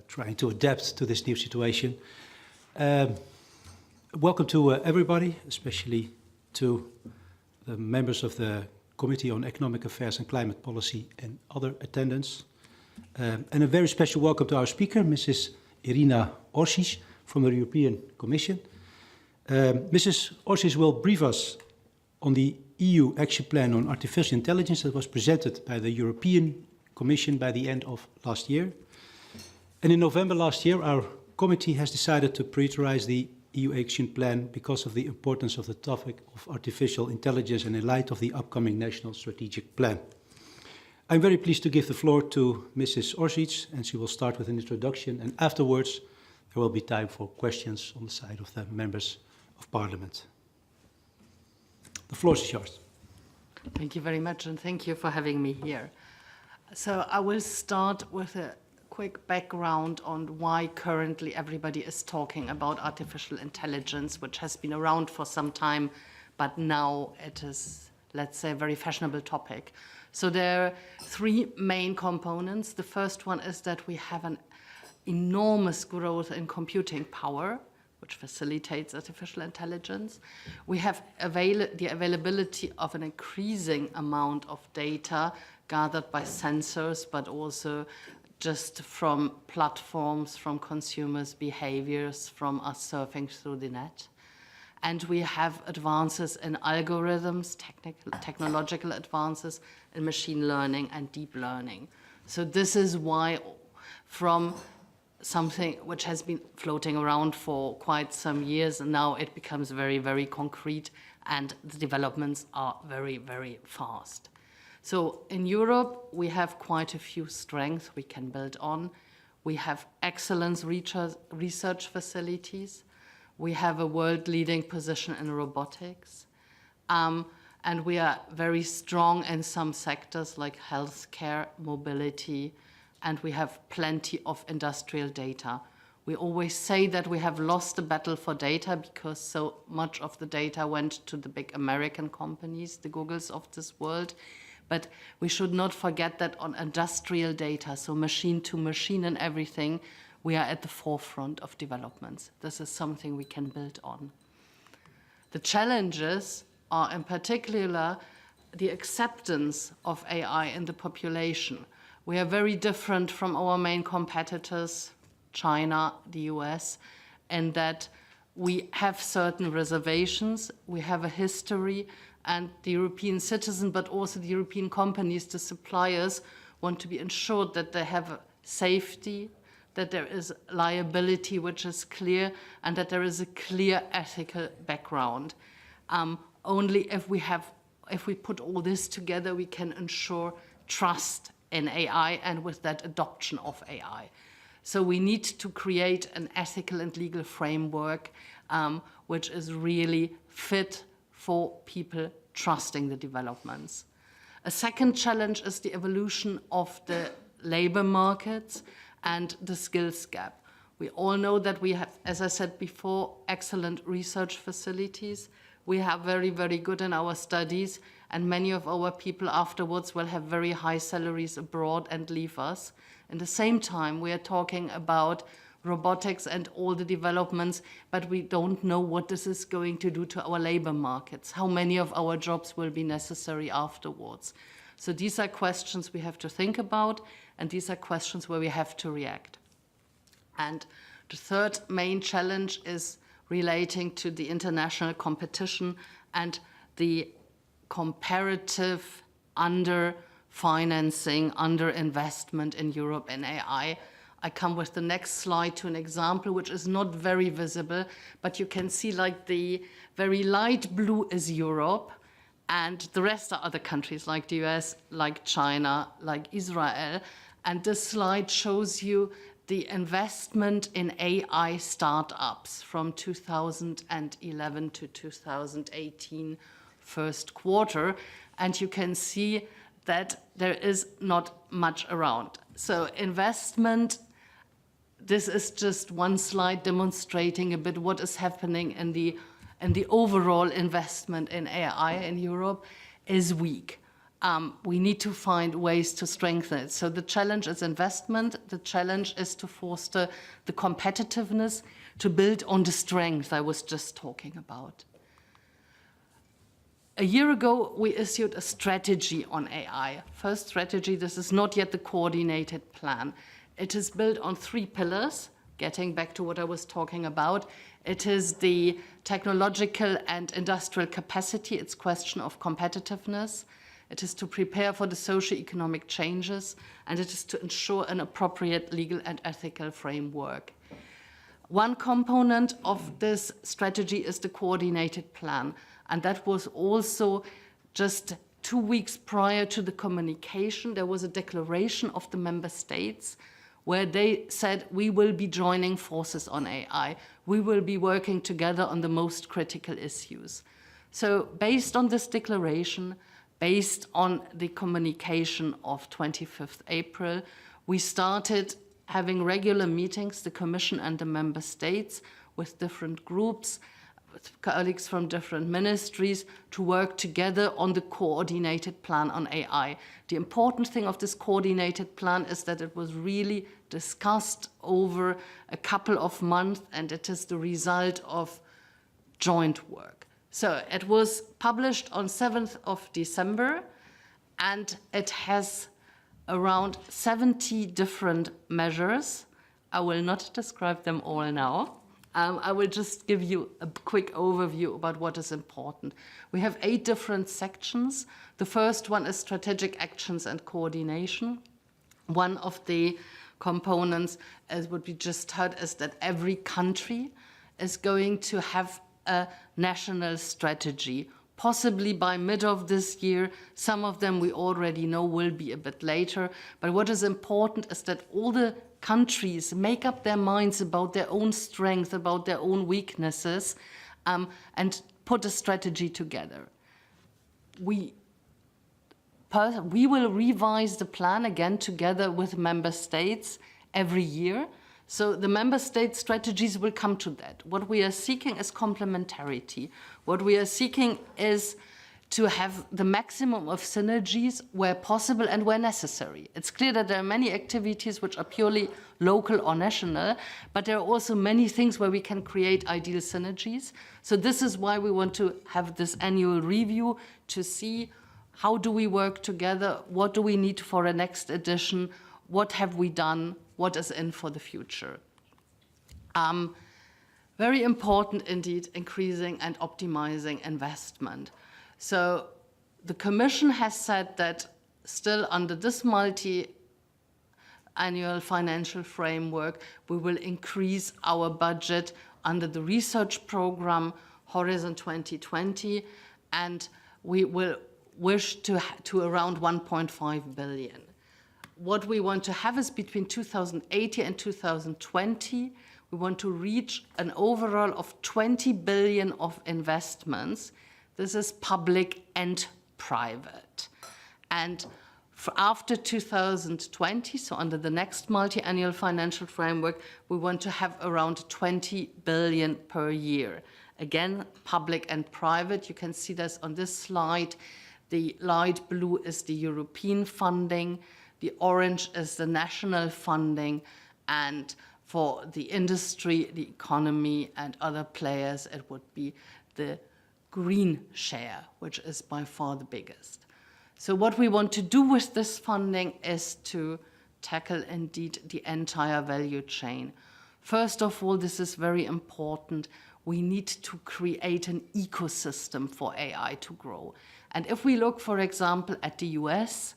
trying to adapt to this new situation. Welcome to everybody, especially to the members of the Committee on Economic Affairs and Climate Policy and other attendants. And a very special welcome to our speaker, Mrs. Mevrouw Orssich from the European Commission. Mrs. Orssich will brief us on the EU Action Plan on Artificial Intelligence that was presented by the European Commission by the end of last year. And in November last year, our committee has decided to prioritize the EU Action Plan because of the importance of the topic of artificial intelligence and in light of the upcoming National Strategic Plan. I'm very pleased to give the floor to Mrs. Orssich, and she will start with an introduction, and afterwards there will be time for questions on the side of the members of Parliament. The floor is yours. Thank you very much, and thank you for having me here. So I will start with a quick background on why currently everybody is talking about artificial intelligence, which has been around for some time, but now it is, let's say, a very fashionable topic. So there are three main components. The first one is that we have an enormous growth in computing power, which facilitates artificial intelligence. We have the availability of an increasing amount of data gathered by sensors, but also just from platforms, from consumers' behaviors, from us surfing through the net. And we have advances in algorithms, technological advances in machine learning and deep learning. So this is why from something which has been floating around for quite some years, and now it becomes very, very concrete, and the developments are very, very fast. So in Europe, we have quite a few strengths we can build on. We have excellent research facilities. We have a world-leading position in robotics. And we are very strong in some sectors like healthcare, mobility, and we have plenty of industrial data. We always say that we have lost the battle for data because so much of the data went to the big American companies, the Googles of this world. But we should not forget that on industrial data, so machine to machine and everything, we are at the forefront of developments. This is something we can build on. The challenges are in particular the acceptance of AI in the population. We are very different from our main competitors, China, the US, in that we have certain reservations, we have a history, and the European citizen, but also the European companies, the suppliers, want to be ensured that they have safety, that there is liability which is clear, and that there is a clear ethical background. Only if we put all this together, we can ensure trust in AI and with that adoption of AI. So we need to create an ethical and legal framework which is really fit for people trusting the developments. A second challenge is the evolution of the labor markets and the skills gap. We all know that we have, as I said before, excellent research facilities. We have very, very good in our studies, and many of our people afterwards will have very high salaries abroad and leave us. At the same time, we are talking about robotics and all the developments, but we don't know what this is going to do to our labor markets, how many of our jobs will be necessary afterwards. So these are questions we have to think about, and these are questions where we have to react. And the third main challenge is relating to the international competition and the comparative under-financing, under-investment in Europe in AI. I come with the next slide to an example which is not very visible, but you can see like the very light blue is Europe, and the rest are other countries like the US, like China, like Israel. And this slide shows you the investment in AI startups from 2011 to 2018 first quarter. And you can see that there is not much around. So investment, this is just one slide demonstrating a bit what is happening in the overall investment in AI in Europe is weak. we need to find ways to strengthen it. So the challenge is investment. The challenge is to foster the competitiveness, to build on the strength I was just talking about. A year ago, we issued a strategy on AI. First strategy, this is not yet the coordinated plan. It is built on 3 pillars, getting back to what I was talking about. It is the technological and industrial capacity. It's a question of competitiveness. It is to prepare for the socio-economic changes, and it is to ensure an appropriate legal and ethical framework. One component of this strategy is the coordinated plan, and that was also just 2 weeks prior to the communication. There was a declaration of the member states where they said, we will be joining forces on AI. We will be working together on the most critical issues. So based on this declaration, based on the communication of 25th April, we started having regular meetings, the Commission and the member states, with different groups, with colleagues from different ministries, to work together on the coordinated plan on AI. The important thing of this coordinated plan is that it was really discussed over a couple of months, and it is the result of joint work. So it was published on 7th of December, and it has around 70 different measures. I will not describe them all now. I will just give you a quick overview about what is important. We have 8 different sections. The first one is strategic actions and coordination. One of the components, as what we just heard, is that every country is going to have a national strategy, possibly by mid of this year. Some of them we already know will be a bit later. But what is important is that all the countries make up their minds about their own strength, about their own weaknesses, and put a strategy together. We will revise the plan again together with member states every year. So the member state strategies will come to that. What we are seeking is complementarity. What we are seeking is to have the maximum of synergies where possible and where necessary. It's clear that there are many activities which are purely local or national, but there are also many things where we can create ideal synergies. So this is why we want to have this annual review to see how do we work together, what do we need for a next edition, what have we done, what is in for the future. Very important indeed, increasing and optimizing investment. So the Commission has said that still under this multi-annual financial framework, we will increase our budget under the research program Horizon 2020, and we will wish to around 1.5 billion. What we want to have is between 2018 and 2020, we want to reach an overall of 20 billion of investments. This is public and private. And after 2020, so under the next multi-annual financial framework, we want to have around 20 billion per year. Again, public and private. You can see this on this slide. The light blue is the European funding. The orange is the national funding, and for the industry, the economy, and other players, it would be the green share, which is by far the biggest. So what we want to do with this funding is to tackle indeed the entire value chain. First of all, this is very important. We need to create an ecosystem for AI to grow. And if we look, for example, at the US,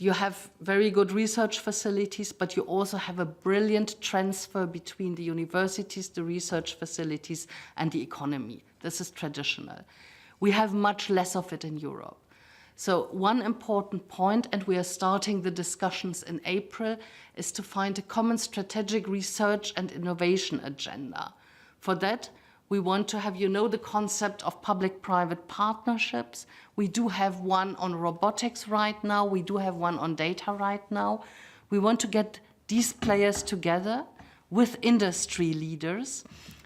you have very good research facilities, but you also have a brilliant transfer between the universities, the research facilities, and the economy. This is traditional. We have much less of it in Europe. So one important point, and we are starting the discussions in April, is to find a common strategic research and innovation agenda. For that, we want to have, the concept of public-private partnerships. We do have one on robotics right now. We do have one on data right now. We want to get these players together with industry leaders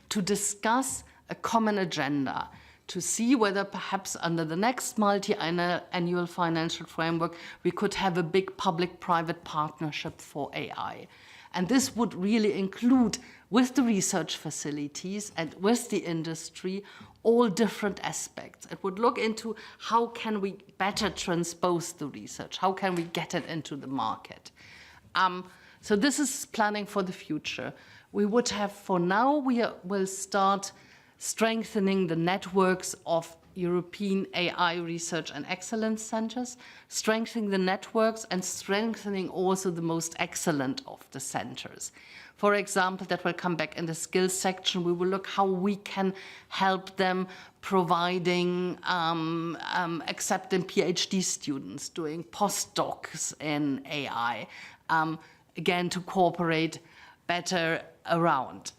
to discuss a common agenda, to see whether perhaps under the next multi-annual financial framework we could have a big public-private partnership for AI. And this would really include, with the research facilities and with the industry, all different aspects. It would look into how can we better transpose the research, how can we get it into the market. So this is planning for the future. We would have, for now, we will start strengthening the networks of European AI research and excellence centers, strengthening the networks and strengthening also the most excellent of the centers. For example, that will come back in the skills section. We will look how we can help them providing, accepting PhD students, doing postdocs in AI, again, to cooperate better around.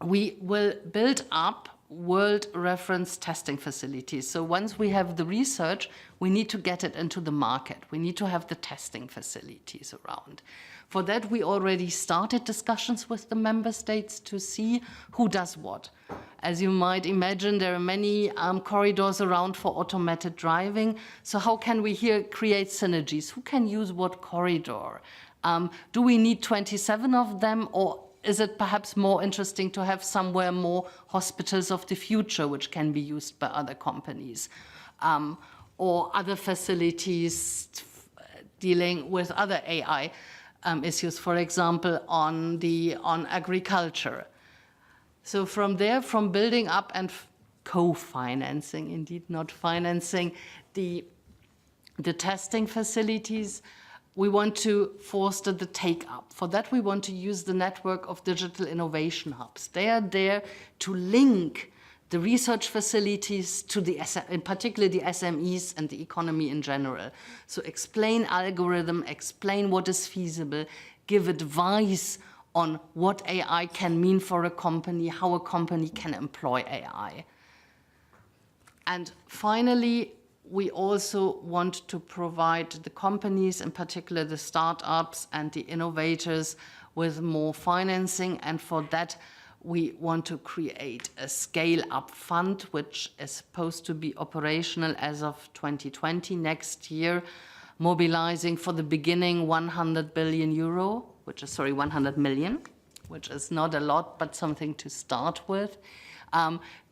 We will build up world reference testing facilities. So once we have the research, we need to get it into the market. We need to have the testing facilities around. For that, we already started discussions with the member states to see who does what. As you might imagine, there are many corridors around for automated driving. So how can we here create synergies? Who can use what corridor? Do we need 27 of them, or is it perhaps more interesting to have somewhere more hospitals of the future which can be used by other companies, or other facilities dealing with other AI issues, for example, on agriculture. So from there, from building up and co-financing, indeed not financing, the testing facilities, we want to foster the take-up. For that, we want to use the network of digital innovation hubs. They are there to link the research facilities to in particular the SMEs and the economy in general. So explain algorithm, explain what is feasible, give advice on what AI can mean for a company, how a company can employ AI. And finally, we also want to provide the companies, in particular the startups and the innovators, with more financing. And for that, we want to create a scale-up fund, which is supposed to be operational as of 2020, next year, mobilizing for the beginning 100 billion euro, 100 million, which is not a lot, but something to start with,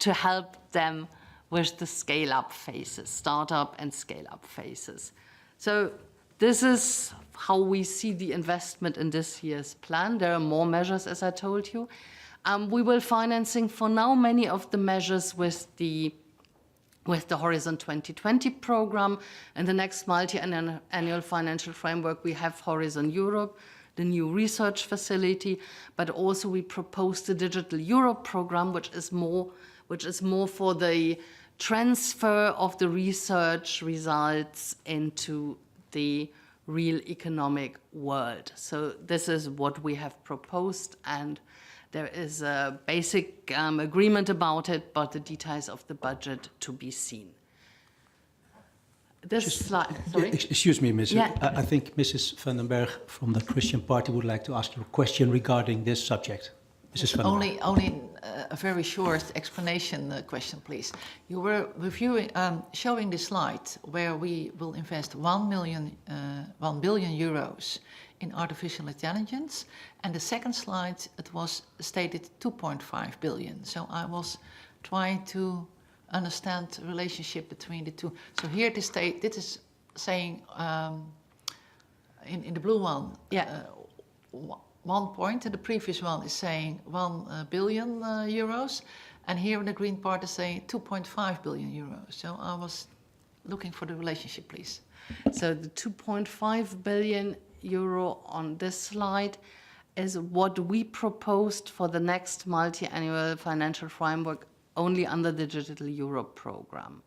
to help them with the scale-up phases, startup and scale-up phases. So this is how we see the investment in this year's plan. There are more measures, as I told you. We will financing for now many of the measures with the Horizon 2020 program. In the next multi-annual financial framework, we have Horizon Europe, the new research facility, but also we propose the Digital Europe program, which is more for the transfer of the research results into the real economic world. So this is what we have proposed, and there is a basic agreement about it, but the details of the budget to be seen. This slide, sorry? Excuse me, Ms. Yeah. I think Mrs. van den Berg from the Christian Party would like to ask you a question regarding this subject. Mrs. van den Berg. Only a very short explanation question, please. You were showing the slide where we will invest 1 billion euros in artificial intelligence, and the second slide, it was stated 2.5 billion. So I was trying to understand the relationship between the two. So here this is saying in the blue one, Yeah. 1 point, and the previous one is saying 1 billion euros, and here in the green part is saying 2.5 billion euros. So I was looking for the relationship, please. So the 2.5 billion euro on this slide is what we proposed for the next multi-annual financial framework only under the Digital Europe program.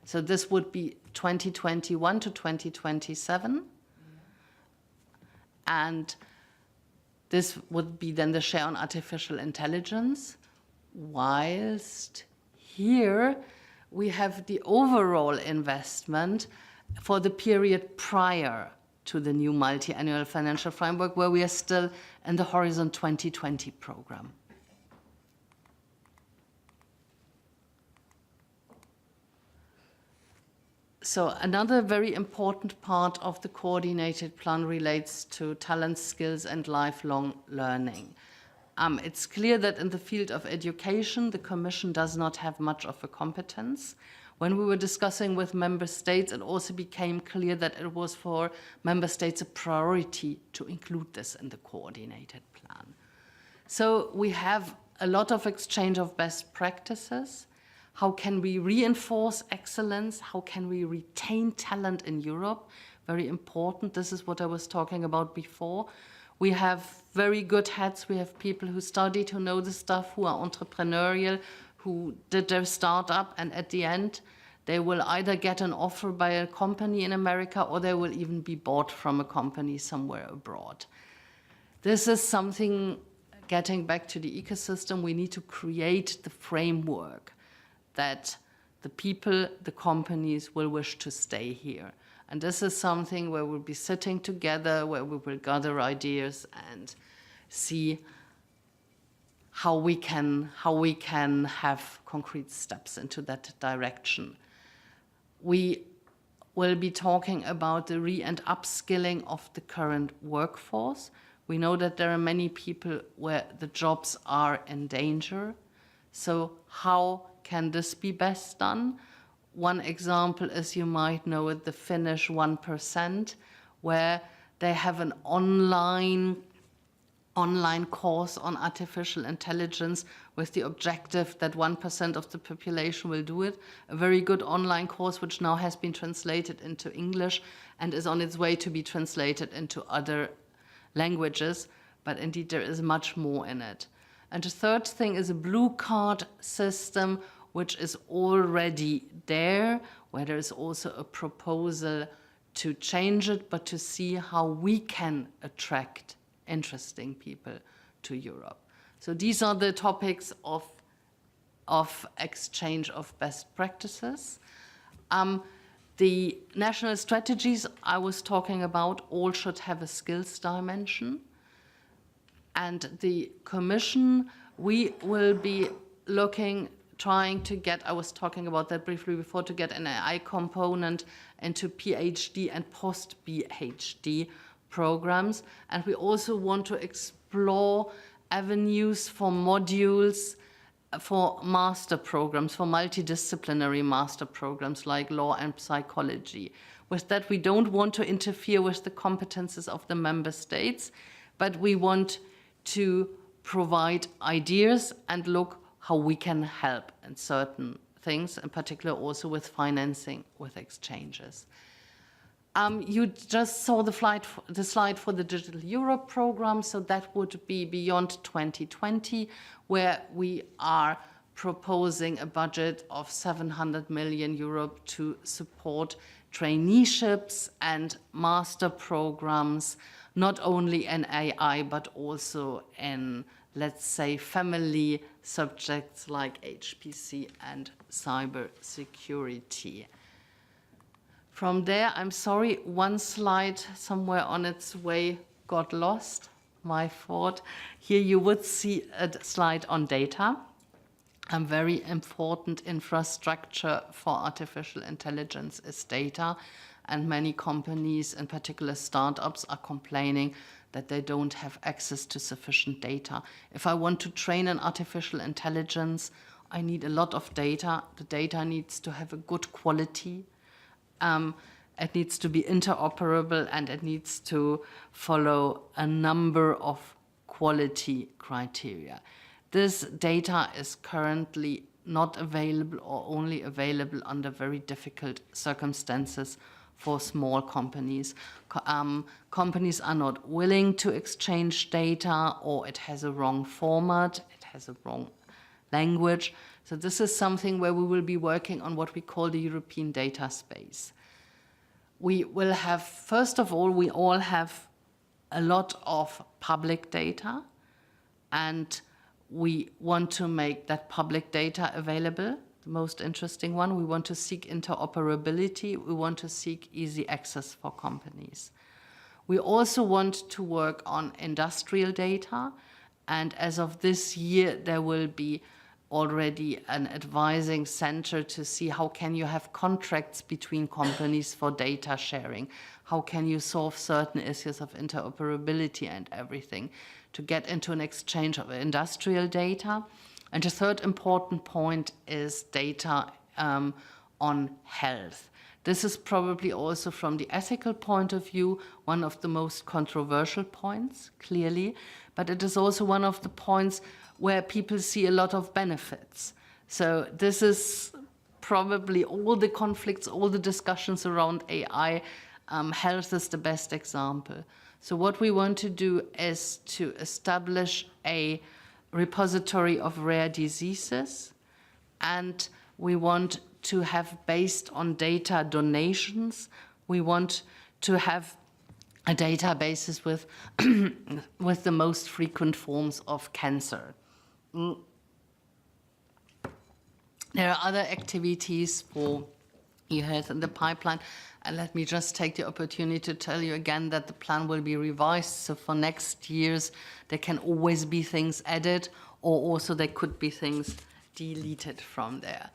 So this would be 2021 to 2027. And this would be then the share on artificial intelligence, whilst here we have the overall investment for the period prior to the new multi-annual financial framework, where we are still in the Horizon 2020 program. So another very important part of the coordinated plan relates to talent, skills, and lifelong learning. It's clear that in the field of education, the Commission does not have much of a competence. When we were discussing with member states, it also became clear that it was for member states a priority to include this in the coordinated plan. So we have a lot of exchange of best practices. How can we reinforce excellence? How can we retain talent in Europe? Very important. This is what I was talking about before. We have very good heads. We have people who studied, who know the stuff, who are entrepreneurial, who did their startup, and at the end, they will either get an offer by a company in America or they will even be bought from a company somewhere abroad. This is something, getting back to the ecosystem, we need to create the framework that the people, the companies will wish to stay here. And this is something where we'll be sitting together, where we will gather ideas and see how we can have concrete steps into that direction. We will be talking about the re- and upskilling of the current workforce. We know that there are many people where the jobs are in danger. So how can this be best done? One example is, you might know it, the Finnish 1%, where they have an online course on artificial intelligence with the objective that 1% of the population will do it. A very good online course which now has been translated into English and is on its way to be translated into other languages, but indeed there is much more in it. And the third thing is a blue card system which is already there, where there is also a proposal to change it, but to see how we can attract interesting people to Europe. So these are the topics of exchange of best practices. The national strategies I was talking about all should have a skills dimension. And the Commission, we will be trying to get, I was talking about that briefly before, to get an AI component into PhD and post-PhD programs. And we also want to explore avenues for modules for master programs, for multidisciplinary master programs like law and psychology. With that, we don't want to interfere with the competences of the member states, but we want to provide ideas and look how we can help in certain things, in particular also with financing, with exchanges. You just saw the slide for the Digital Europe program, so that would be beyond 2020, where we are proposing a budget of 700 million euro to support traineeships and master programs, not only in AI, but also in, let's say, family subjects like HPC and cybersecurity. From there, I'm sorry, one slide somewhere on its way got lost, my fault. Here you would see a slide on data. A very important infrastructure for artificial intelligence is data, and many companies, in particular startups, are complaining that they don't have access to sufficient data. If I want to train an artificial intelligence, I need a lot of data. The data needs to have a good quality. It needs to be interoperable, and it needs to follow a number of quality criteria. This data is currently not available or only available under very difficult circumstances for small companies. Companies are not willing to exchange data, or it has a wrong format, it has a wrong language. So this is something where we will be working on what we call the European data space. We will have, first of all, we all have a lot of public data, and we want to make that public data available. The most interesting one, we want to seek interoperability. We want to seek easy access for companies. We also want to work on industrial data, and as of this year, there will be already an advising center to see how can you have contracts between companies for data sharing, how can you solve certain issues of interoperability and everything, to get into an exchange of industrial data. And the third important point is data on health. This is probably also from the ethical point of view one of the most controversial points, clearly, but it is also one of the points where people see a lot of benefits. So this is probably all the conflicts, all the discussions around AI. Health is the best example. So what we want to do is to establish a repository of rare diseases, and we want to have, based on data donations, we want to have a databases with, with the most frequent forms of cancer. There are other activities for e-health in the pipeline, and let me just take the opportunity to tell you again that the plan will be revised, so for next years there can always be things added, or also there could be things deleted from there.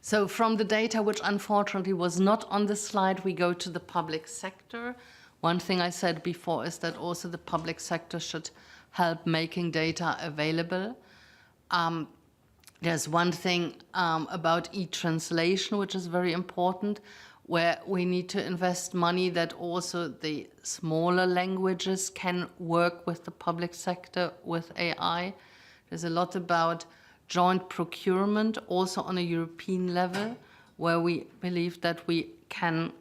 So from the data, which unfortunately was not on the slide, we go to the public sector. One thing I said before is that also the public sector should help making data available. There's one thing about e-translation, which is very important, where we need to invest money that also the smaller languages can work with the public sector with AI. There's a lot about joint procurement, also on a European level, where we believe that we can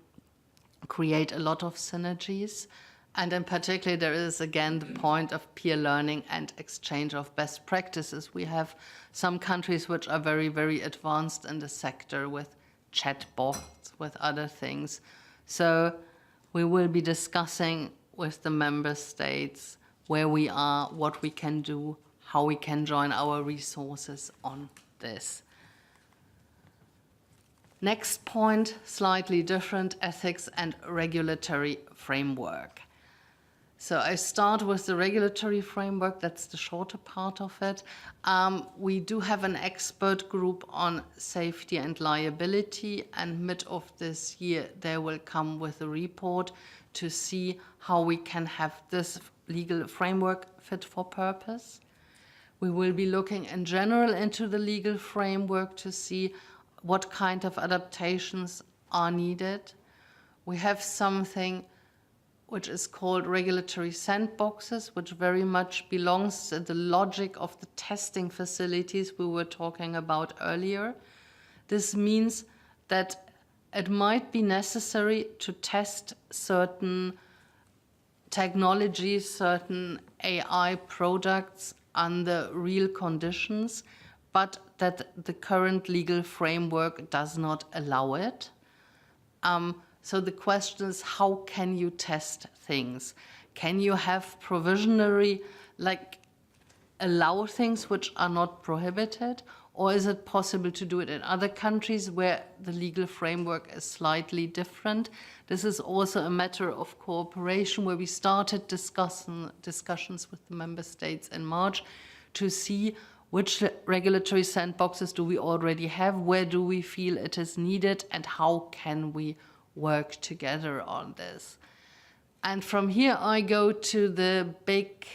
create a lot of synergies. And in particular, there is again the point of peer learning and exchange of best practices. We have some countries which are very, very advanced in the sector with chatbots, with other things. So we will be discussing with the member states where we are, what we can do, how we can join our resources on this. Next point, slightly different, ethics and regulatory framework. So I start with the regulatory framework, that's the shorter part of it. We do have an expert group on safety and liability, and mid of this year they will come with a report to see how we can have this legal framework fit for purpose. We will be looking in general into the legal framework to see what kind of adaptations are needed. We have something which is called regulatory sandboxes, which very much belongs to the logic of the testing facilities we were talking about earlier. This means that it might be necessary to test certain technologies, certain AI products under real conditions, but that the current legal framework does not allow it. So the question is, how can you test things? Can you have provisionally, like, allow things which are not prohibited? Or is it possible to do it in other countries where the legal framework is slightly different? This is also a matter of cooperation where we started discussions with the member states in March to see which regulatory sandboxes do we already have, where do we feel it is needed, and how can we work together on this. And from here I go to the big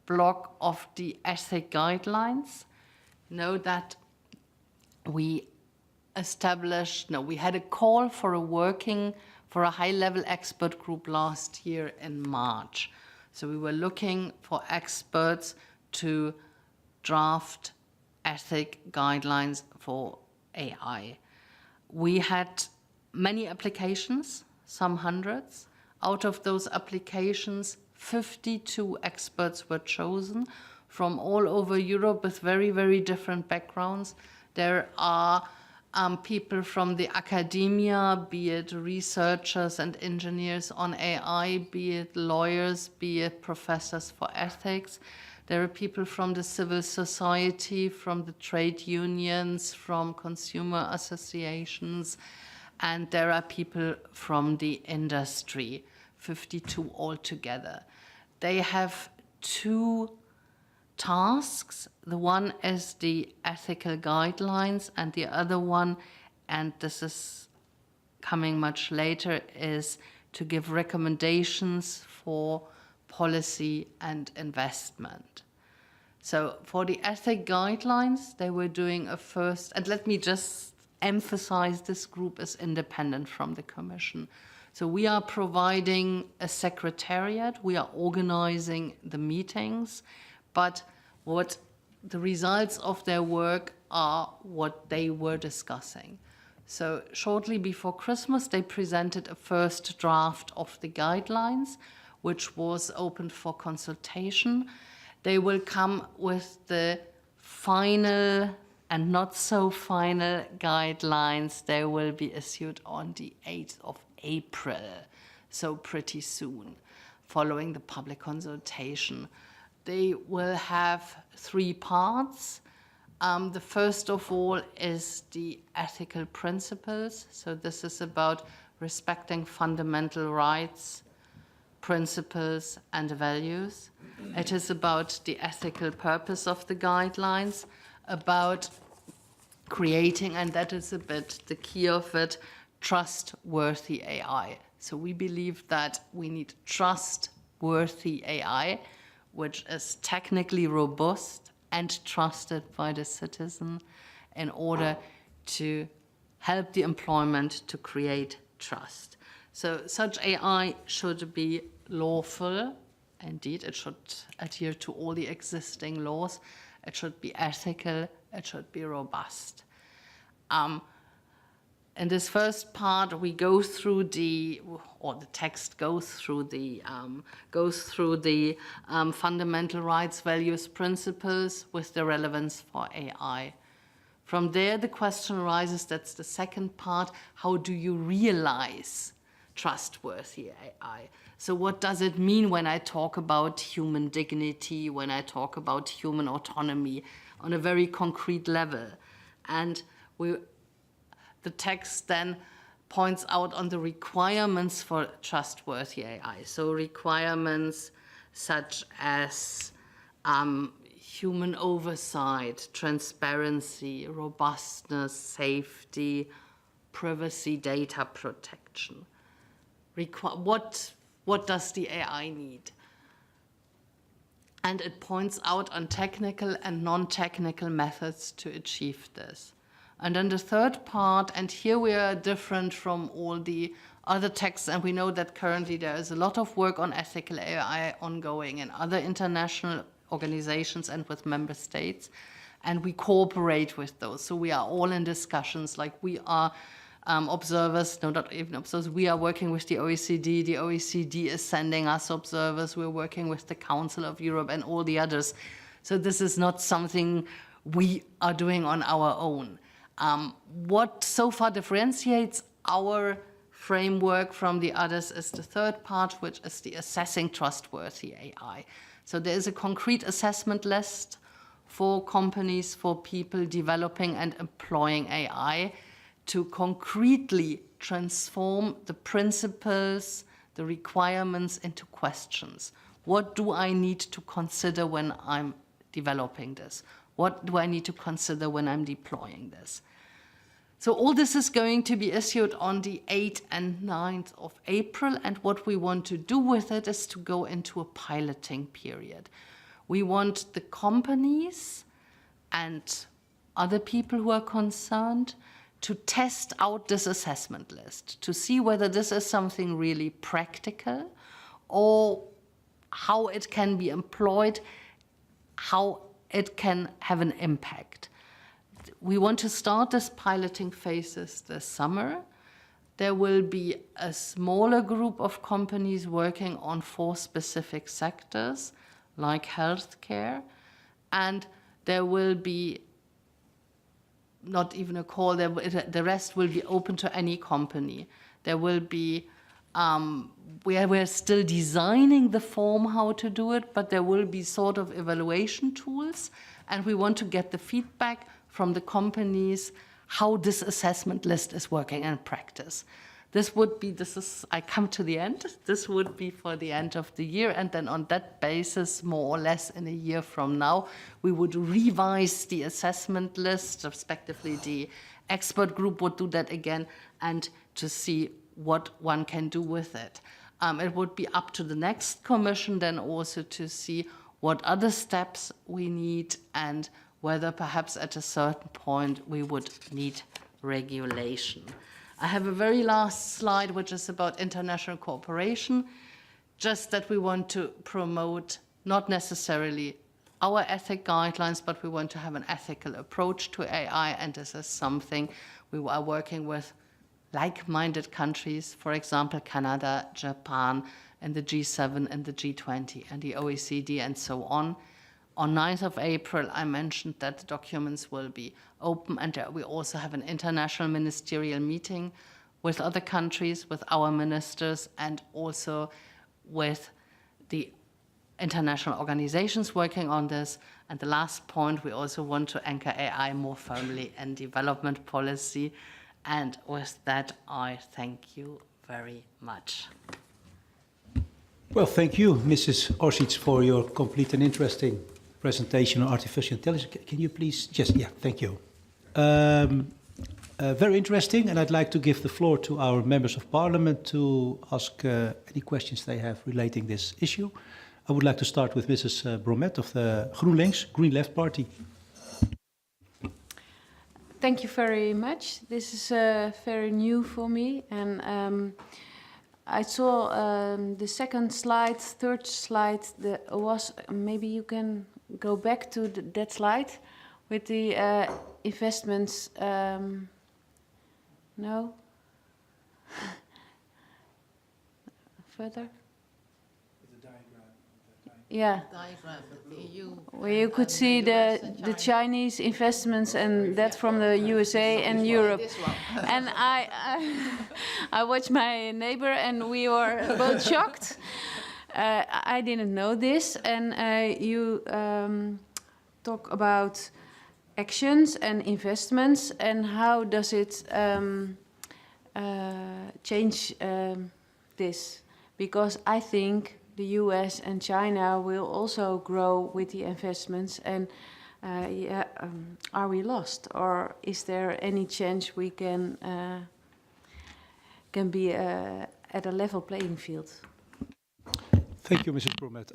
block of the ethic guidelines. Know that we had a call for a high-level expert group last year in March. So we were looking for experts to draft ethic guidelines for AI. We had many applications, some hundreds. Out of those applications, 52 experts were chosen from all over Europe with very, very different backgrounds. There are people from the academia, be it researchers and engineers on AI, be it lawyers, be it professors for ethics. There are people from the civil society, from the trade unions, from consumer associations, and there are people from the industry, 52 altogether. They have two tasks. The one is the ethical guidelines, and the other one, and this is coming much later, is to give recommendations for policy and investment. So for the ethic guidelines, they were doing a first, and let me just emphasize this group is independent from the Commission. So we are providing a secretariat, we are organizing the meetings, but what the results of their work are what they were discussing. So shortly before Christmas, they presented a first draft of the guidelines, which was open for consultation. They will come with the final and not so final guidelines. They will be issued on the 8th of April, so pretty soon, following the public consultation. They will have 3 parts. The first of all is the ethical principles. So this is about respecting fundamental rights, principles, and values. It is about the ethical purpose of the guidelines, about creating, and that is a bit the key of it, trustworthy AI. So we believe that we need trustworthy AI, which is technically robust and trusted by the citizen in order to help the employment to create trust. So such AI should be lawful. Indeed, it should adhere to all the existing laws. It should be ethical. It should be robust. In this first part, we go through the text goes through the fundamental rights, values, principles with the relevance for AI. From there, the question arises, that's the second part, how do you realize trustworthy AI? So what does it mean when I talk about human dignity, when I talk about human autonomy on a very concrete level? And the text then points out on the requirements for trustworthy AI. So requirements such as human oversight, transparency, robustness, safety, privacy, data protection. What does the AI need? And it points out on technical and non-technical methods to achieve this. And then the third part, and here we are different from all the other texts, and we know that currently there is a lot of work on ethical AI ongoing in other international organizations and with member states, and we cooperate with those. So we are all in discussions, like we are observers, no, not even observers, we are working with the OECD is sending us observers, we're working with the Council of Europe and all the others. So this is not something we are doing on our own. What so far differentiates our framework from the others is the third part, which is the assessing trustworthy AI. So there is a concrete assessment list for companies, for people developing and employing AI to concretely transform the principles, the requirements into questions. What do I need to consider when I'm developing this? What do I need to consider when I'm deploying this? So all this is going to be issued on the 8th and 9th of April, and what we want to do with it is to go into a piloting period. We want the companies and other people who are concerned to test out this assessment list, to see whether this is something really practical or how it can be employed, how it can have an impact. We want to start this piloting phases this summer. There will be a smaller group of companies working on 4 specific sectors, like healthcare, and there will be not even a call, the rest will be open to any company. There will be, we're still designing the form how to do it, but there will be sort of evaluation tools, and we want to get the feedback from the companies how this assessment list is working in practice. This would be, I come to the end, this would be for the end of the year, and then on that basis, more or less in a year from now, we would revise the assessment list, respectively the expert group would do that again, and to see what one can do with it. It would be up to the next Commission then also to see what other steps we need and whether perhaps at a certain point we would need regulation. I have a very last slide, which is about international cooperation, just that we want to promote not necessarily our ethic guidelines, but we want to have an ethical approach to AI, and this is something we are working with like-minded countries, for example, Canada, Japan, and the G7 and the G20 and the OECD and so on. On 9th of April, I mentioned that the documents will be open, and we also have an international ministerial meeting with other countries, with our ministers, and also with the international organizations working on this. And the last point, we also want to anchor AI more firmly in development policy. And with that, I thank you very much. Well, thank you, Mrs. Orssich, for your complete and interesting presentation on artificial intelligence. Can you please just, yeah, thank you. Very interesting, and I'd like to give the floor to our members of parliament to ask any questions they have relating this issue. I would like to start with Mrs. Bromet of the GroenLinks, Green Left Party. Thank you very much. This is very new for me, and I saw the second slide, third slide. Maybe you can go back to that slide with the investments. No. Further. Yeah. Diagram, the EU. Where you could see the Chinese investments and that from the USA and Europe. And I watched my neighbor and we were both shocked. I didn't know this. And you talk about actions and investments and how does it change this? Because I think the US and China will also grow with the investments, and are we lost, or is there any chance we can be at a level playing field? Thank you, Mrs. Bromet.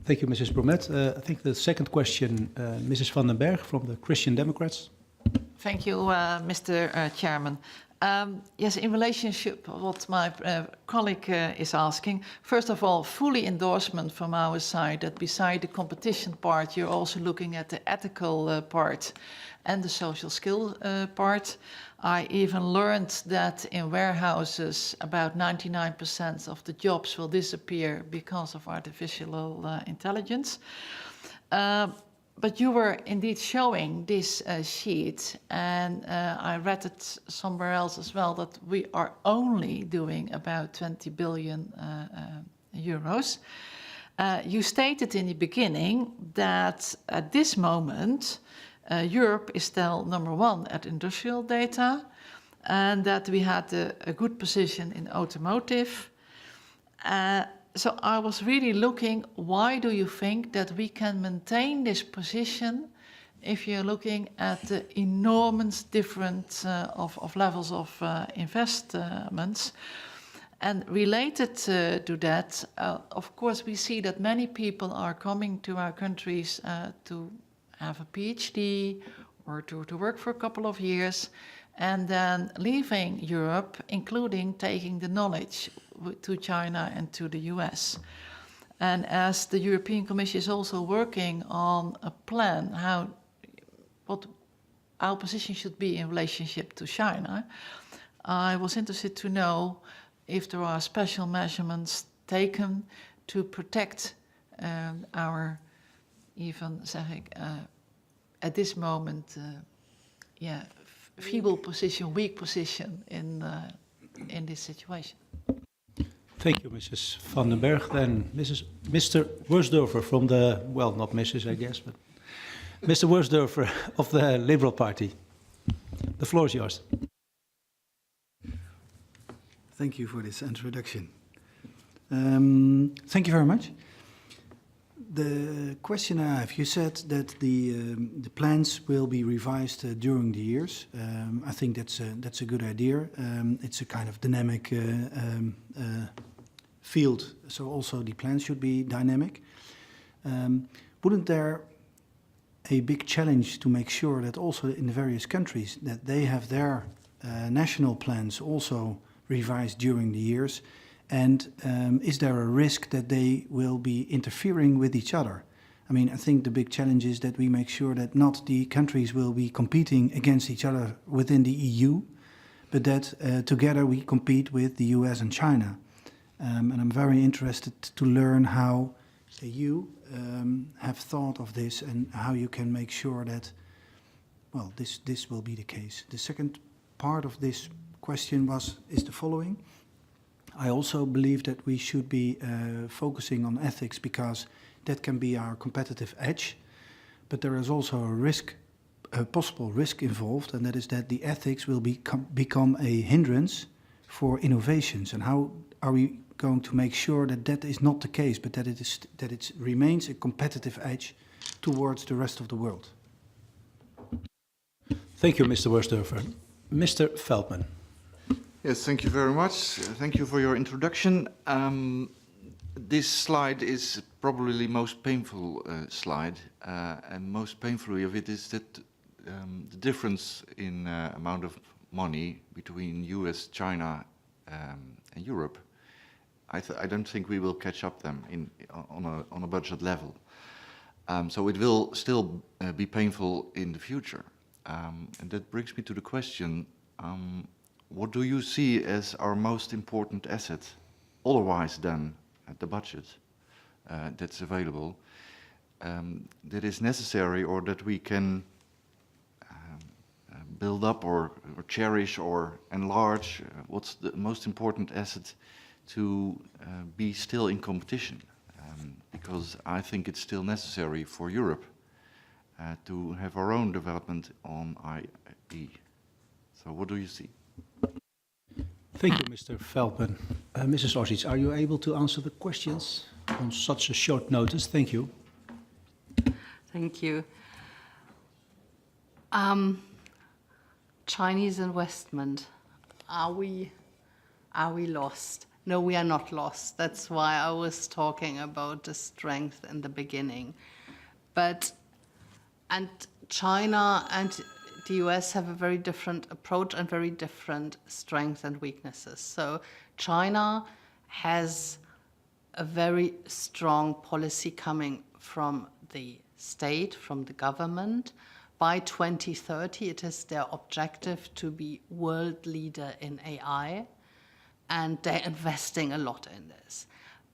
Thank you, Mrs. Bromet. I think the second question, Mrs. van den Berg from the Christian Democrats. Thank you, Mr. Chairman. Yes, in relationship to what my colleague is asking, first of all, fully endorsement from our side that beside the competition part, you're also looking at the ethical part and the social skill part. I even learned that in warehouses, about 99% of the jobs will disappear because of artificial intelligence. But you were indeed showing this sheet, and I read it somewhere else as well, that we are only doing about 20 billion euros. You stated in the beginning that at this moment, Europe is still #1 at industrial data, and that we had a good position in automotive. So I was really looking, why do you think that we can maintain this position if you're looking at the enormous difference of levels of investments? And related to that, of course, we see that many people are coming to our countries to have a PhD or to work for a couple of years and then leaving Europe, including taking the knowledge to China and to the US. And as the European Commission is also working on a plan what our position should be in relationship to China, I was interested to know if there are special measurements taken to protect our, even zeg ik, at this moment, feeble position, weak position in this situation. Thank you, Mrs. van den Berg. Then Mr. Worsdorfer from the, well, not Mrs., I guess, but Mr. Worsdorfer of the Liberal Party. The floor is yours. Thank you for this introduction. Thank you very much. The question I have, you said that the plans will be revised during the years. I think that's a good idea. It's a kind of dynamic field, so also the plans should be dynamic. Wouldn't there a big challenge to make sure that also in the various countries that they have their national plans also revised during the years? And is there a risk that they will be interfering with each other? I mean, I think the big challenge is that we make sure that not the countries will be competing against each other within the EU, but that together we compete with the US and China. And I'm very interested to learn how you have thought of this and how you can make sure that, well, this will be the case. The second part of this question is the following. I also believe that we should be focusing on ethics because that can be our competitive edge, but there is also a possible risk involved, and that is that the ethics will become a hindrance for innovations. And how are we going to make sure that that is not the case, but that it remains a competitive edge towards the rest of the world? Thank you, Mr. Worsdorfer. Mr. Feldman. Yes, thank you very much. Thank you for your introduction. This slide is probably the most painful slide, and most painfully of it is that the difference in amount of money between US, China, and Europe. I don't think we will catch up them on a budget level. So it will still be painful in the future. And that brings me to the question, what do you see as our most important asset, otherwise than the budget that's available, that is necessary or that we can build up or cherish or enlarge? What's the most important asset to be still in competition? Because I think it's still necessary for Europe to have our own development on AI. So what do you see? Thank you, Mr. Feldman. Mrs. Orssich, are you able to answer the questions on such a short notice? Thank you. Thank you. Chinese investment. Are we lost? No, we are not lost. That's why I was talking about the strength in the beginning. And China and the US have a very different approach and very different strengths and weaknesses. So China has a very strong policy coming from the state, from the government. By 2030, it is their objective to be world leader in AI, and they're investing a lot in this.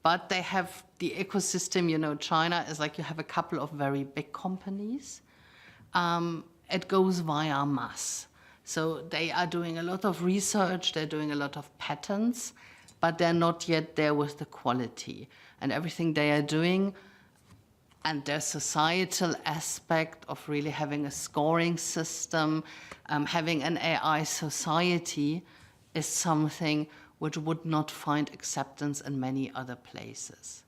But they have the ecosystem, you know, China is like you have a couple of very big companies. It goes via mass. So they are doing a lot of research, they're doing a lot of patents, but they're not yet there with the quality. And everything they are doing and their societal aspect of really having a scoring system, having an AI society is something which would not find acceptance in many other places.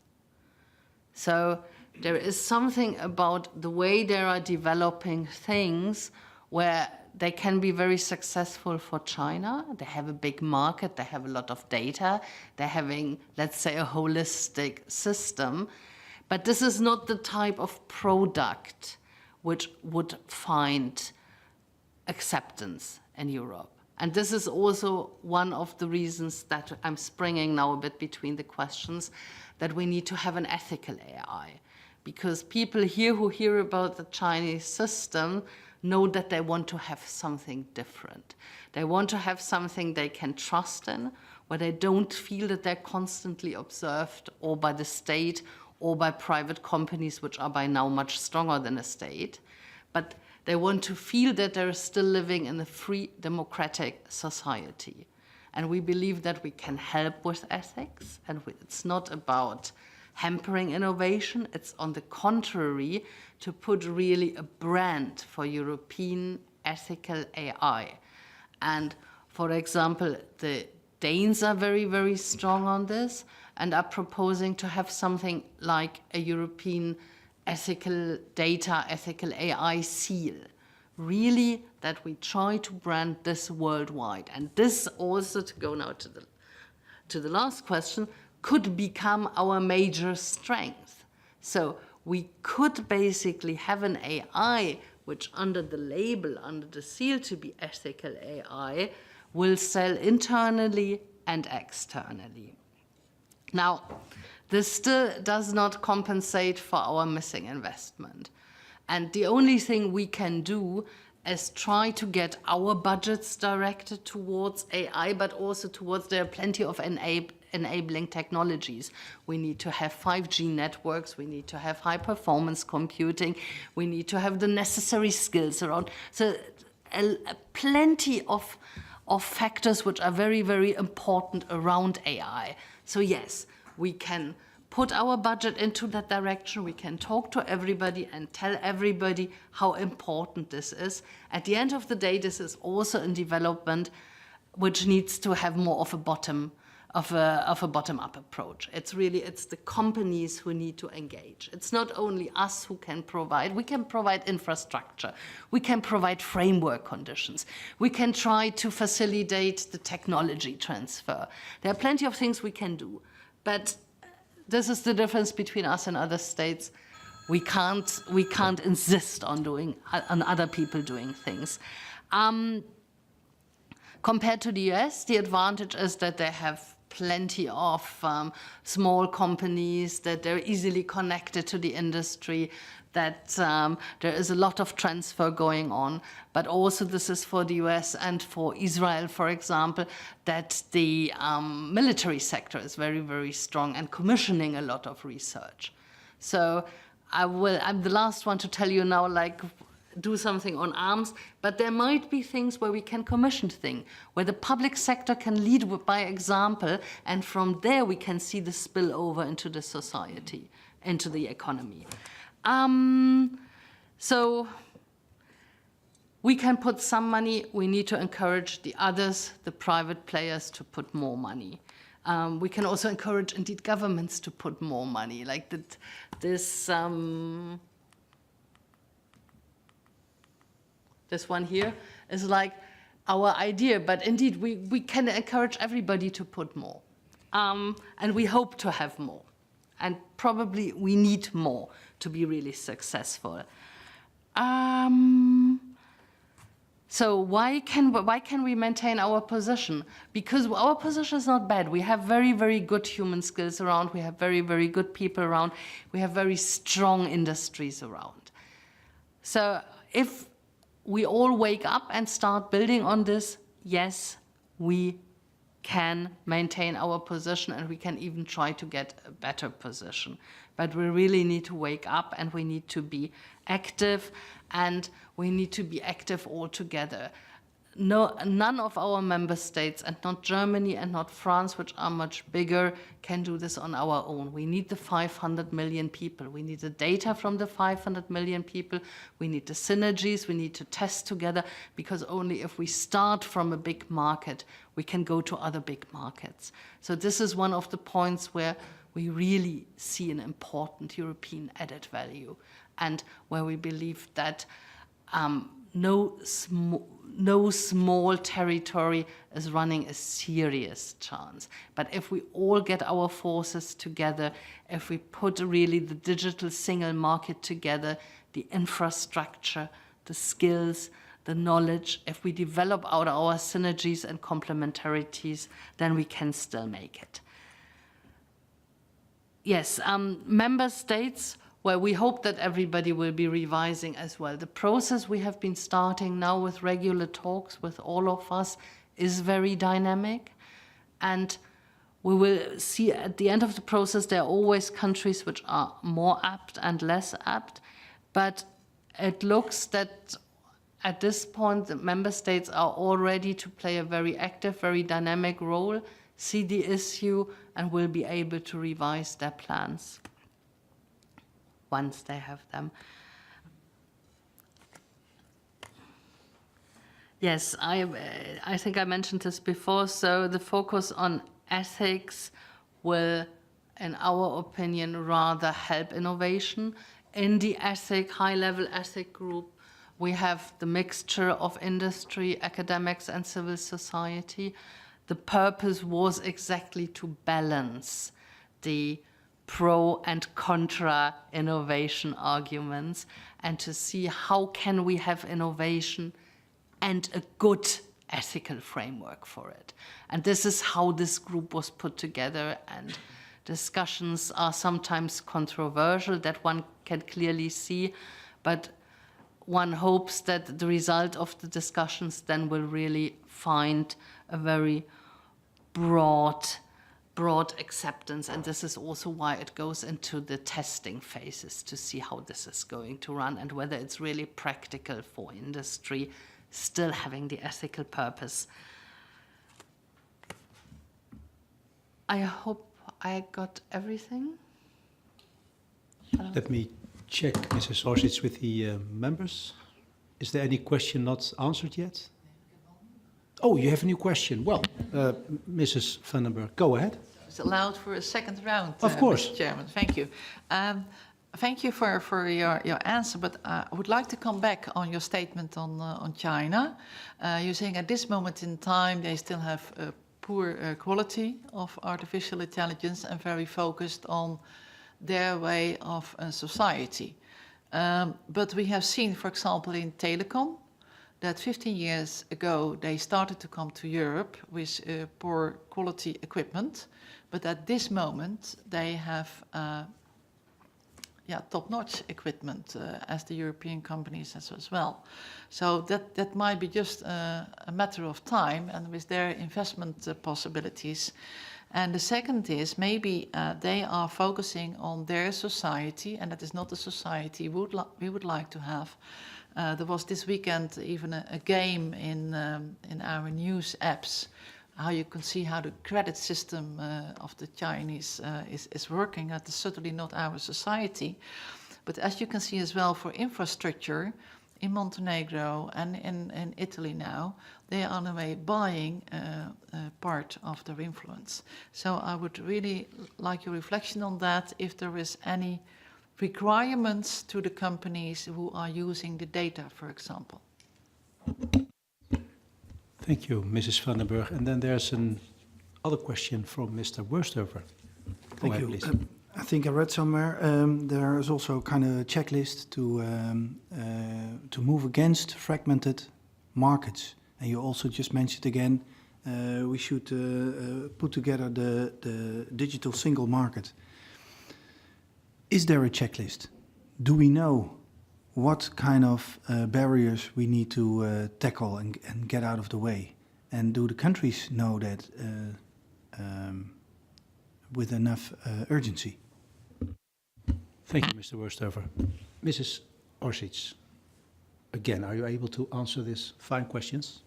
So there is something about the way they are developing things where they can be very successful for China. They have a big market, they have a lot of data, they're having, let's say, a holistic system. But this is not the type of product which would find acceptance in Europe. And this is also one of the reasons that I'm springing now a bit between the questions, that we need to have an ethical AI. Because people here who hear about the Chinese system know that they want to have something different. They want to have something they can trust in, where they don't feel that they're constantly observed or by the state or by private companies, which are by now much stronger than a state. But they want to feel that they're still living in a free, democratic society. And we believe that we can help with ethics, and it's not about hampering innovation, it's on the contrary to put really a brand for European ethical AI. And for example, the Danes are very, very strong on this and are proposing to have something like a European ethical data, ethical AI seal. Really that we try to brand this worldwide. And this also, to go now to the last question, could become our major strength. So we could basically have an AI which under the label, under the seal to be ethical AI, will sell internally and externally. Now, this still does not compensate for our missing investment. And the only thing we can do is try to get our budgets directed towards AI, but also towards, there are plenty of enabling technologies. We need to have 5G networks, we need to have high performance computing, we need to have the necessary skills around. So plenty of factors which are very, very important around AI. So yes, we can put our budget into that direction, we can talk to everybody and tell everybody how important this is. At the end of the day, this is also in development which needs to have more of a bottom-up approach. It's the companies who need to engage. It's not only us who can provide. We can provide infrastructure. We can provide framework conditions. We can try to facilitate the technology transfer. There are plenty of things we can do. But this is the difference between us and other states. We can't insist on other people doing things. Compared to the US, the advantage is that they have plenty of small companies, that they're easily connected to the industry, that there is a lot of transfer going on. But also this is for the US and for Israel, for example, that the military sector is very, very strong and commissioning a lot of research. So I'm the last one to tell you now, like, do something on arms, but there might be things where we can commission things, where the public sector can lead by example, and from there we can see the spillover into the society, into the economy. So we can put some money, we need to encourage the others, the private players, to put more money. We can also encourage, indeed, governments to put more money, like this one here is like our idea, but indeed we can encourage everybody to put more. And we hope to have more. And probably we need more to be really successful. So why can we maintain our position? Because our position is not bad. We have very, very good human skills around. We have very, very good people around. We have very strong industries around. So if we all wake up and start building on this, yes, we can maintain our position and we can even try to get a better position. But we really need to wake up and we need to be active, and we need to be active all together. None of our member states, and not Germany and not France, which are much bigger, can do this on our own. We need the 500 million people. We need the data from the 500 million people. We need the synergies. We need to test together, because only if we start from a big market, we can go to other big markets. So this is one of the points where we really see an important European added value, and where we believe that no small territory is running a serious chance. But if we all get our forces together, if we put really the digital single market together, the infrastructure, the skills, the knowledge, if we develop out our synergies and complementarities, then we can still make it. Yes, member states, where we hope that everybody will be revising as well. The process we have been starting now with regular talks with all of us is very dynamic, and we will see at the end of the process there are always countries which are more apt and less apt, but it looks that at this point the member states are all ready to play a very active, very dynamic role, see the issue, and will be able to revise their plans once they have them. Yes, I think I mentioned this before. So the focus on ethics will, in our opinion, rather help innovation. In the high-level ethic group, we have the mixture of industry, academics, and civil society. The purpose was exactly to balance the pro and contra innovation arguments and to see how can we have innovation and a good ethical framework for it. And this is how this group was put together, and discussions are sometimes controversial, that one can clearly see, but one hopes that the result of the discussions then will really find a very broad acceptance, and this is also why it goes into the testing phases to see how this is going to run and whether it's really practical for industry, still having the ethical purpose. I hope I got everything. Let me check, Mrs. Orssich, with the members. Is there any question not answered yet? Oh, you have a new question. Well, Mrs. Vandenberg, go ahead. It's allowed for a second round, Of course. Mr. Chairman. Thank you. Thank you for your answer, but I would like to come back on your statement on China. You're saying at this moment in time they still have a poor quality of artificial intelligence and very focused on their way of society. But we have seen, for example, in telecom, that 15 years ago they started to come to Europe with poor quality equipment, but at this moment they have top-notch equipment as the European companies as well. So that might be just a matter of time, and with their investment possibilities. And the second is maybe they are focusing on their society, and that is not the society we would like to have. There was this weekend even a game in our news apps, how you can see how the credit system of the Chinese is working. That is certainly not our society. But as you can see as well for infrastructure, in Montenegro and in Italy now, they are in a way buying part of their influence. So I would really like your reflection on that, if there is any requirements to the companies who are using the data, for example. Thank you, Mrs. Vandenberg. And then there's another question from Mr. Worsthöver. Go ahead, please. I think I read somewhere there is also kind of a checklist to move against fragmented markets. And you also just mentioned again we should put together the digital single market. Is there a checklist? Do we know what kind of barriers we need to tackle and get out of the way? And do the countries know that with enough urgency? Thank you, Mr. Worsthöver. Mrs. Orssich, again, are you able to answer these fine questions?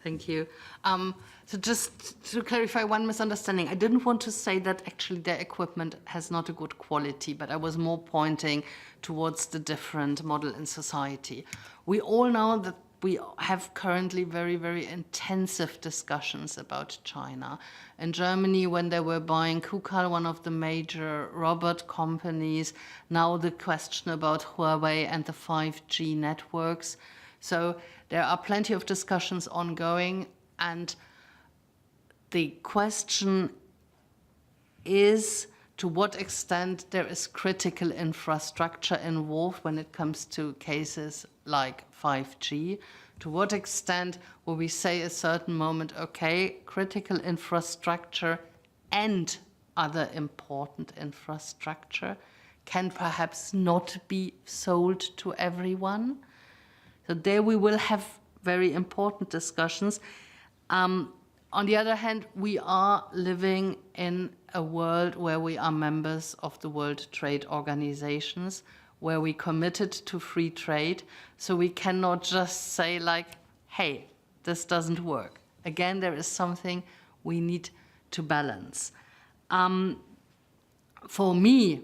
Thank you. So just to clarify one misunderstanding, I didn't want to say that actually their equipment has not a good quality, but I was more pointing towards the different model in society. We all know that we have currently very, very intensive discussions about China. In Germany, when they were buying Kukal, one of the major robot companies, now the question about Huawei and the 5G networks. So there are plenty of discussions ongoing, and the question is to what extent there is critical infrastructure involved when it comes to cases like 5G. To what extent will we say a certain moment, okay, critical infrastructure and other important infrastructure can perhaps not be sold to everyone? So there we will have very important discussions. On the other hand, we are living in a world where we are members of the World Trade Organizations, where we committed to free trade. So we cannot just say like, hey, this doesn't work. Again, there is something we need to balance. For me,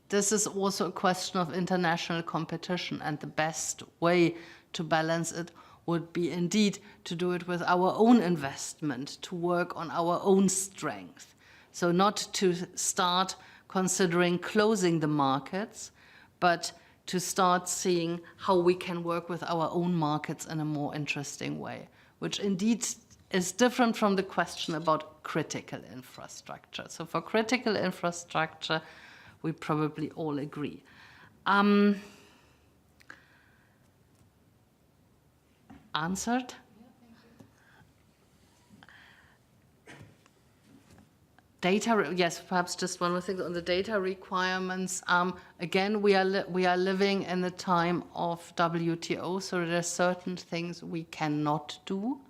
this is also a question of international competition, and the best way to balance it would be indeed to do it with our own investment, to work on our own strength. So not to start considering closing the markets, but to start seeing how we can work with our own markets in a more interesting way, which indeed is different from the question about critical infrastructure. So for critical infrastructure, we probably all agree. Answered? Data, yes, perhaps just one more thing on the data requirements. Again, we are living in the time of WTO, so there are certain things we cannot do.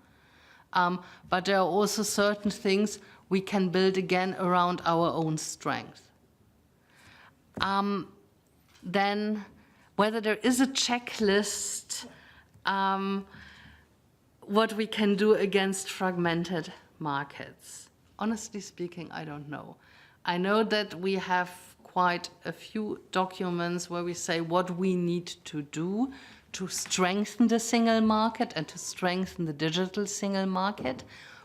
But there are also certain things we can build again around our own strength. Then whether there is a checklist, what we can do against fragmented markets. Honestly speaking, I don't know. I know that we have quite a few documents where we say what we need to do to strengthen the single market and to strengthen the digital single market,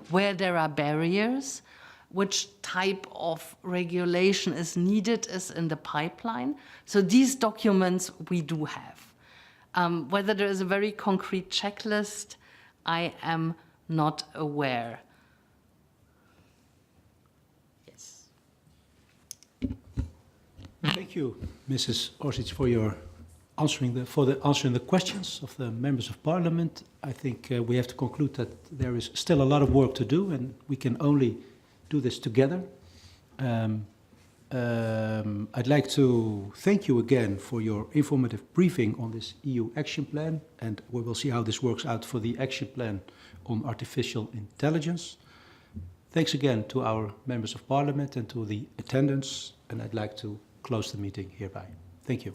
where there are barriers, which type of regulation is needed is in the pipeline. So these documents we do have. Whether there is a very concrete checklist, I am not aware. Yes. Thank you, Mrs. Orssich, for answering the questions of the members of Parliament. I think we have to conclude that there is still a lot of work to do, and we can only do this together. I'd like to thank you again for your informative briefing on this EU action plan, and we will see how this works out for the action plan on artificial intelligence. Thanks again to our members of Parliament and to the attendants, and I'd like to close the meeting hereby. Thank you.